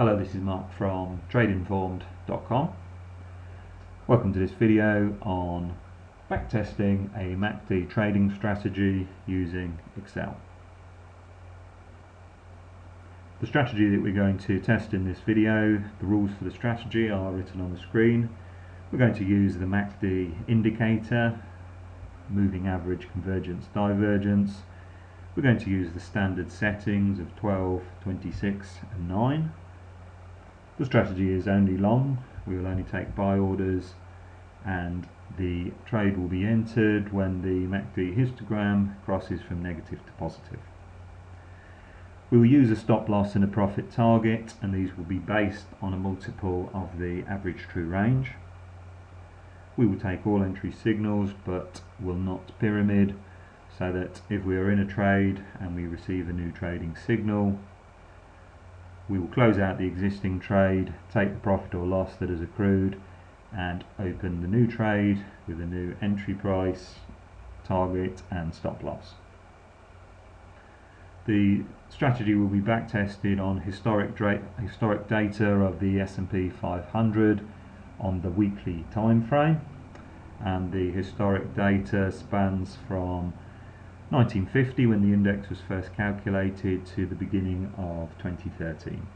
Hello, this is Mark from TradeInformed.com. Welcome to this video on backtesting a MACD trading strategy using Excel. The strategy that we're going to test in this video, the rules for the strategy are written on the screen. We're going to use the MACD indicator, moving average, convergence, divergence. We're going to use the standard settings of 12, 26 and 9. The strategy is only long. We will only take buy orders and the trade will be entered when the MACD histogram crosses from negative to positive. We will use a stop loss and a profit target, and these will be based on a multiple of the average true range. We will take all entry signals but will not pyramid, so that if we are in a trade and we receive a new trading signal, we will close out the existing trade, take the profit or loss that has accrued, and open the new trade with a new entry price, target and stop loss. The strategy will be backtested on historic data of the S&P 500 on the weekly time frame, and the historic data spans from 1950, when the index was first calculated, to the beginning of 2013.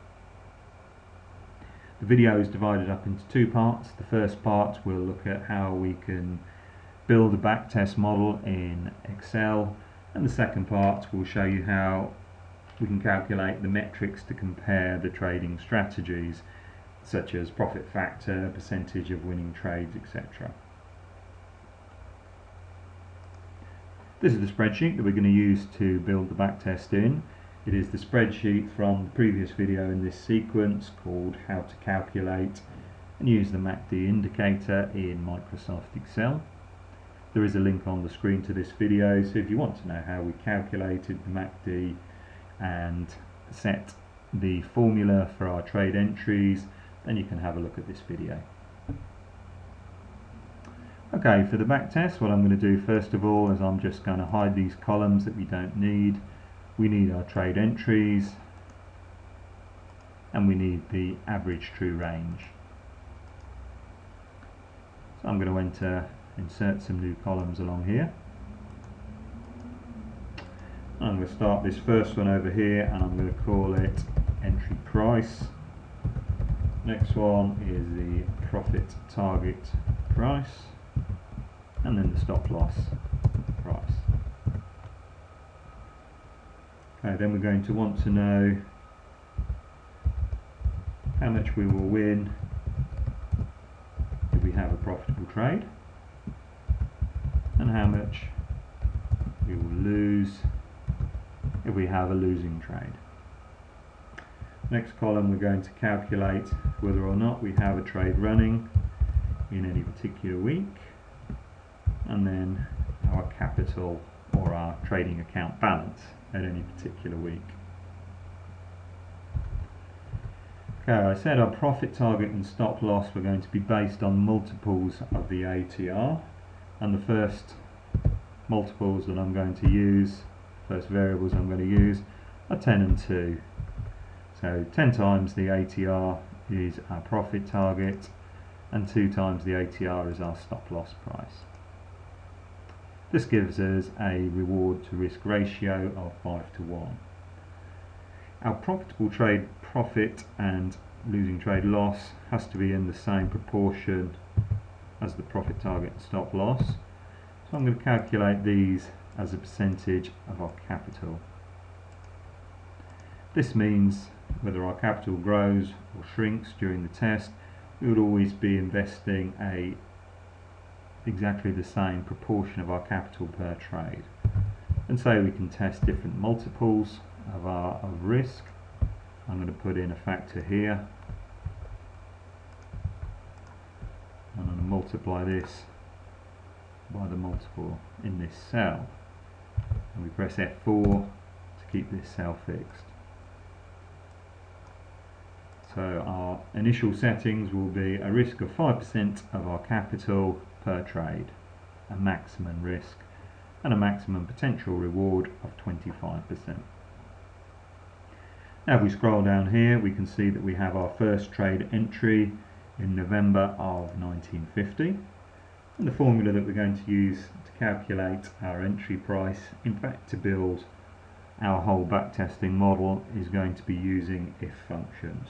The video is divided up into two parts. The first part will look at how we can build a backtest model in Excel, and the second part will show you how we can calculate the metrics to compare the trading strategies, such as profit factor, percentage of winning trades, etc. This is the spreadsheet that we're going to use to build the backtest in. It is the spreadsheet from the previous video in this sequence called How to Calculate and Use the MACD Indicator in Microsoft Excel. There is a link on the screen to this video, so if you want to know how we calculated the MACD and set the formula for our trade entries, then you can have a look at this video. Okay, for the backtest, what I'm going to do first of all is I'm just going to hide these columns that we don't need. We need our trade entries and we need the average true range. So I'm going to insert some new columns along here. I'm going to start this first one over here and I'm going to call it entry price. Next one is the profit target price, and then the stop loss price. Okay, then we're going to want to know how much we will win if we have a profitable trade, and how much we will lose if we have a losing trade. Next column, we're going to calculate whether or not we have a trade running in any particular week, and then our capital or our trading account balance at any particular week. Okay, I said our profit target and stop loss were going to be based on multiples of the ATR, and the first multiples that I'm going to use, first variables I'm going to use, are 10 and 2. So 10 times the ATR is our profit target, and 2 times the ATR is our stop loss price. This gives us a reward to risk ratio of 5:1. Our profitable trade profit and losing trade loss has to be in the same proportion as the profit target and stop loss. So I'm going to calculate these as a percentage of our capital. This means whether our capital grows or shrinks during the test, we would always be investing exactly the same proportion of our capital per trade. And so we can test different multiples of risk. I'm going to put in a factor here, and I'm going to multiply this by the multiple in this cell, and we press F4 to keep this cell fixed. So our initial settings will be a risk of 5% of our capital per trade, a maximum risk, and a maximum potential reward of 25%. Now if we scroll down here, we can see that we have our first trade entry in November of 1950, and the formula that we're going to use to calculate our entry price, in fact to build our whole backtesting model, is going to be using if functions.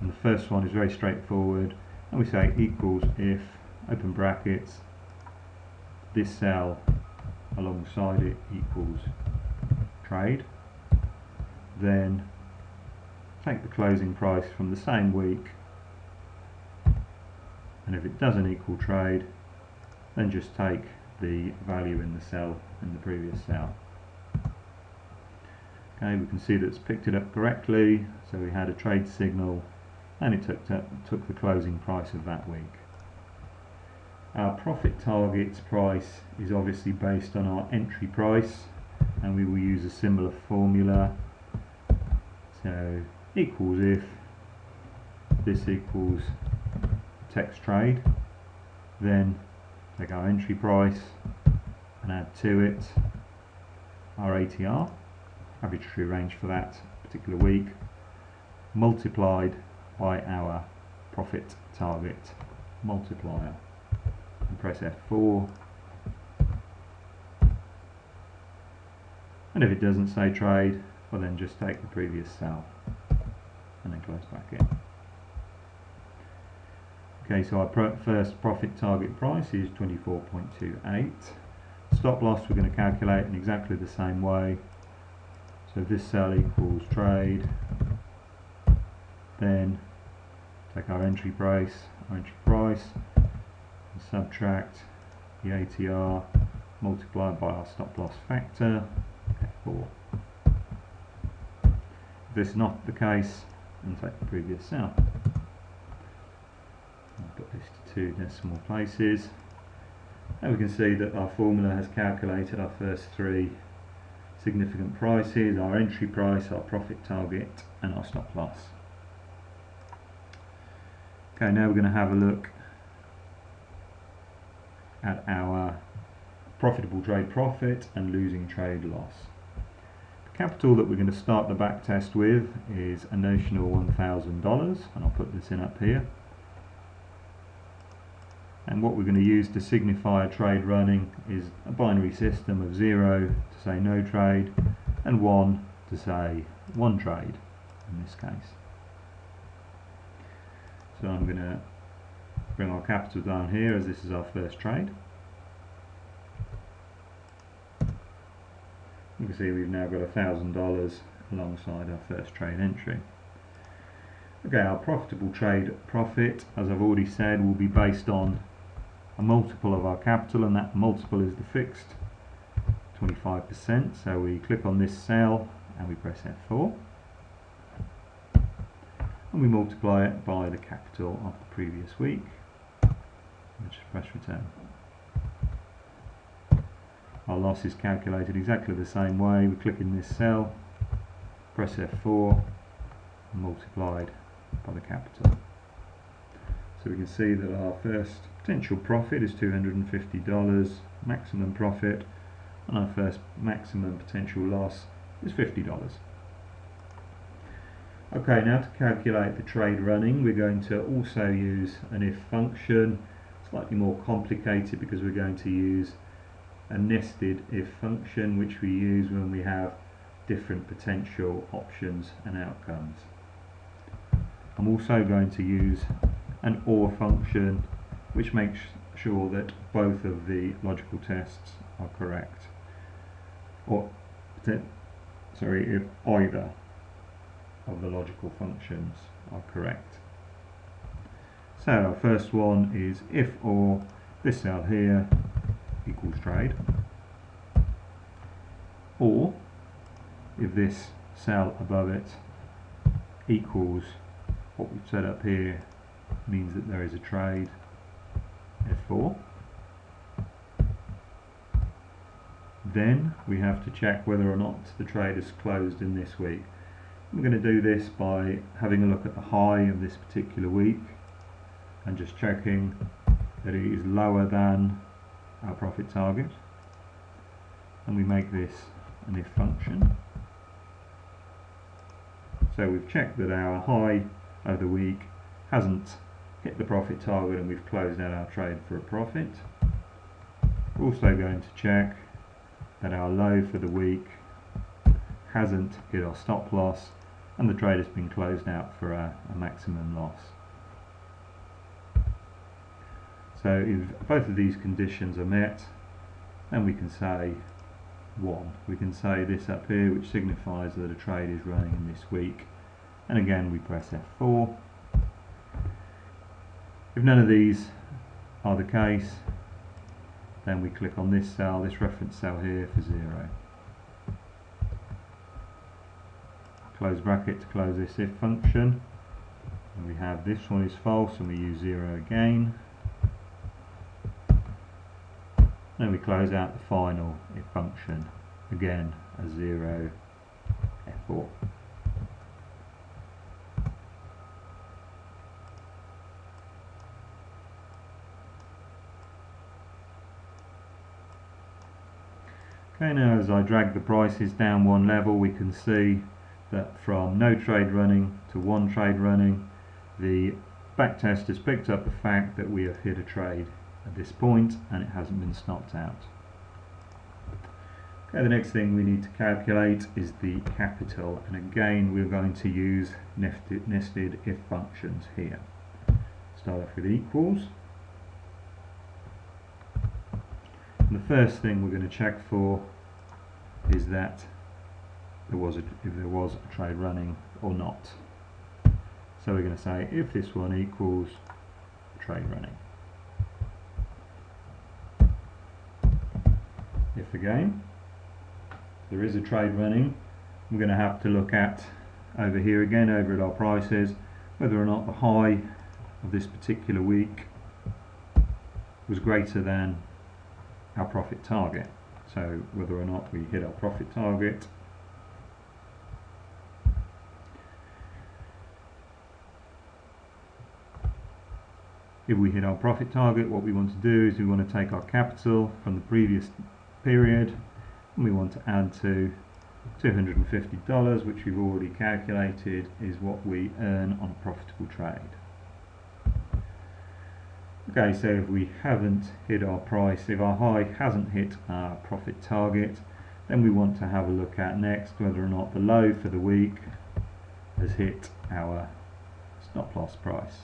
And the first one is very straightforward, and we say equals if, open brackets, this cell alongside it equals trade, then take the closing price from the same week, and if it doesn't equal trade, then just take the value in the cell in the previous cell. Okay, we can see that it's picked it up correctly, so we had a trade signal and it took the closing price of that week. Our profit target price is obviously based on our entry price, and we will use a similar formula. So equals if this equals text trade, then take our entry price and add to it our ATR, average true range for that particular week, multiplied by our profit target multiplier, and press F4, and if it doesn't say trade, well then just take the previous cell and then close back in. Okay, so our first profit target price is 24.28. Stop loss we're going to calculate in exactly the same way. So this cell equals trade, then take our entry price, and subtract the ATR multiplied by our stop loss factor, F4. If this is not the case, then take the previous cell. I'll put this to 2 decimal places, and we can see that our formula has calculated our first 3 significant prices: our entry price, our profit target, and our stop loss. Okay, now we're going to have a look at our profitable trade profit and losing trade loss. The capital that we're going to start the back test with is a notional $1,000, and I'll put this in up here. And what we're going to use to signify a trade running is a binary system of 0 to say no trade and 1 to say 1 trade in this case. So I'm going to bring our capital down here, as this is our first trade. You can see we've now got $1,000 alongside our first trade entry. Okay, our profitable trade profit, as I've already said, will be based on a multiple of our capital, and that multiple is the fixed 25%. So we click on this cell and we press F4, and we multiply it by the capital of the previous week, and just press return. Our loss is calculated exactly the same way. We click in this cell, press F4, and multiplied by the capital. So we can see that our first potential profit is $250 maximum profit, and our first maximum potential loss is $50. Okay, now to calculate the trade running, we're going to also use an if function, slightly more complicated because we're going to use a nested if function, which we use when we have different potential options and outcomes. I'm also going to use an OR function, which makes sure that both of the logical tests are correct, or sorry, if either of the logical functions are correct. So our first one is if or this cell here equals trade, or if this cell above it equals what we've set up here, means that there is a trade, F4. Then we have to check whether or not the trade is closed in this week. We're going to do this by having a look at the high of this particular week and just checking that it is lower than our profit target, and we make this an if function. So we've checked that our high of the week hasn't hit the profit target and we've closed out our trade for a profit. We're also going to check that our low for the week hasn't hit our stop loss and the trade has been closed out for a maximum loss. So if both of these conditions are met, then we can say 1. We can say this up here, which signifies that a trade is running in this week, and again we press F4. If none of these are the case, then we click on this cell, this reference cell here, for 0. Close bracket to close this if function, and we have this one is false and we use 0 again. Then we close out the final if function, again as 0, F4. Okay, now as I drag the prices down one level, we can see that from no trade running to 1 trade running, the backtest has picked up the fact that we have hit a trade at this point and it hasn't been stopped out. Okay, the next thing we need to calculate is the capital, and again we're going to use nested if functions here. Start off with equals. And the first thing we're going to check for is that if there was a trade running or not. So we're going to say if this one equals trade running. If again there is a trade running, we're going to have to look at over here again, over at our prices, whether or not the high of this particular week was greater than our profit target. So whether or not we hit our profit target. If we hit our profit target, what we want to do is we want to take our capital from the previous period and we want to add to $250, which we've already calculated is what we earn on a profitable trade. Okay, so if we haven't hit our price, if our high hasn't hit our profit target, then we want to have a look at next whether or not the low for the week has hit our stop loss price.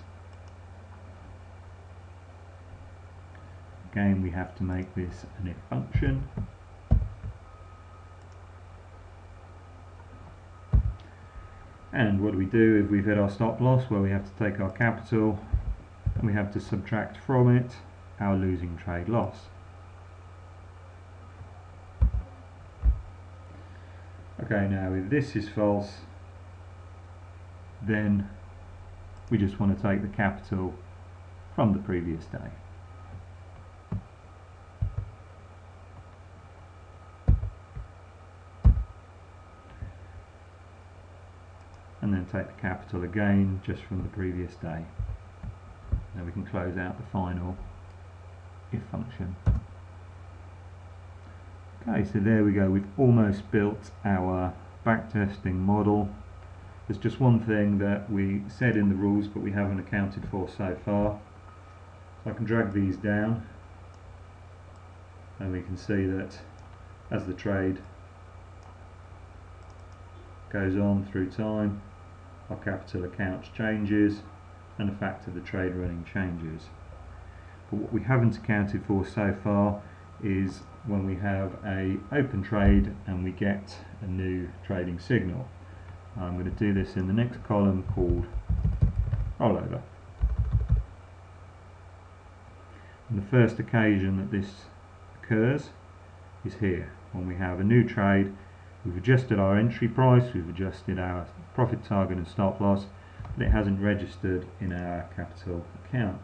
Again, we have to make this an if function. And what do we do if we've hit our stop loss? Well, we have to take our capital and we have to subtract from it our losing trade loss. Okay, now if this is false, then we just want to take the capital from the previous day. And then take the capital again just from the previous day. Now we can close out the final if function. Okay, so there we go, we've almost built our backtesting model. There's just one thing that we said in the rules but we haven't accounted for so far. So I can drag these down and we can see that as the trade goes on through time, our capital account changes and the fact of the trade running changes. But what we haven't accounted for so far is when we have a open trade and we get a new trading signal. I'm going to do this in the next column called rollover. And the first occasion that this occurs is here, when we have a new trade. We've adjusted our entry price, we've adjusted our profit target and stop loss, but it hasn't registered in our capital account.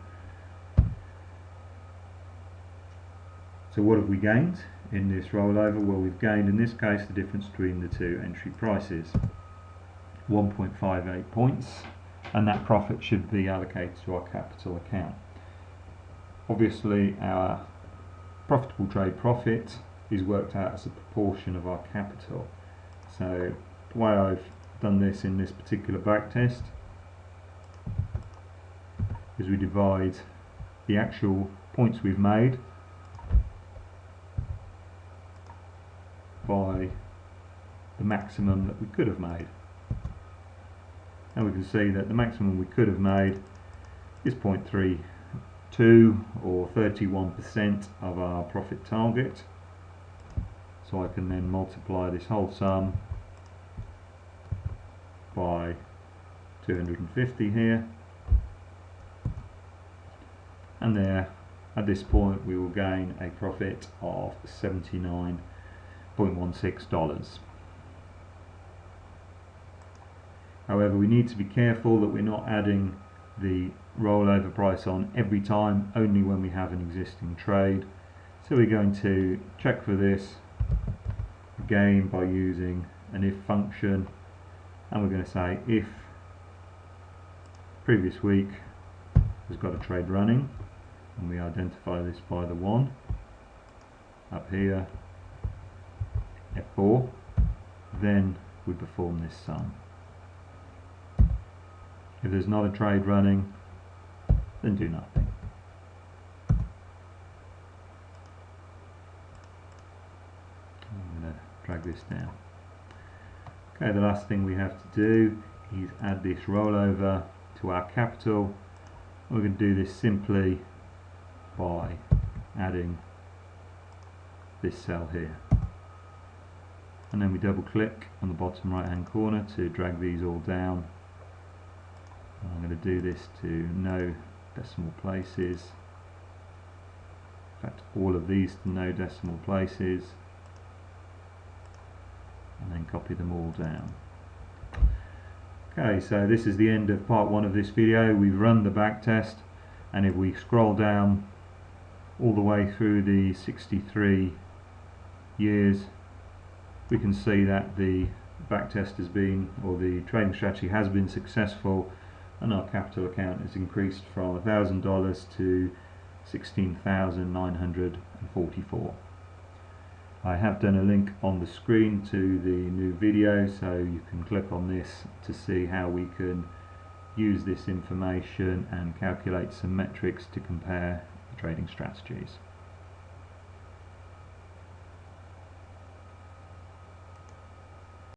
So what have we gained in this rollover? Well, we've gained in this case the difference between the two entry prices, 1.58 points, and that profit should be allocated to our capital account. Obviously our profitable trade profit is worked out as a proportion of our capital. So the way I've done this in this particular backtest is we divide the actual points we've made by the maximum that we could have made. And we can see that the maximum we could have made is 0.32 or 31% of our profit target. So I can then multiply this whole sum by 250 here, and there at this point we will gain a profit of $79.16. However, we need to be careful that we're not adding the rollover price on every time, only when we have an existing trade. So we're going to check for this again by using an if function, and we're going to say if previous week has got a trade running, and we identify this by the 1 up here, F4, then we perform this sum. If there's not a trade running, then do nothing. I'm going to drag this down. Okay, the last thing we have to do is add this rollover to our capital. We're going to do this simply by adding this cell here. And then we double click on the bottom right hand corner to drag these all down. I'm going to do this to no decimal places. In fact, all of these to no decimal places, and then copy them all down. Okay, so this is the end of part 1 of this video. We've run the backtest, and if we scroll down all the way through the 63 years, we can see that the backtest has been, or the trading strategy has been successful, and our capital account has increased from $1,000 to $16,944. I have done a link on the screen to the new video, so you can click on this to see how we can use this information and calculate some metrics to compare the trading strategies.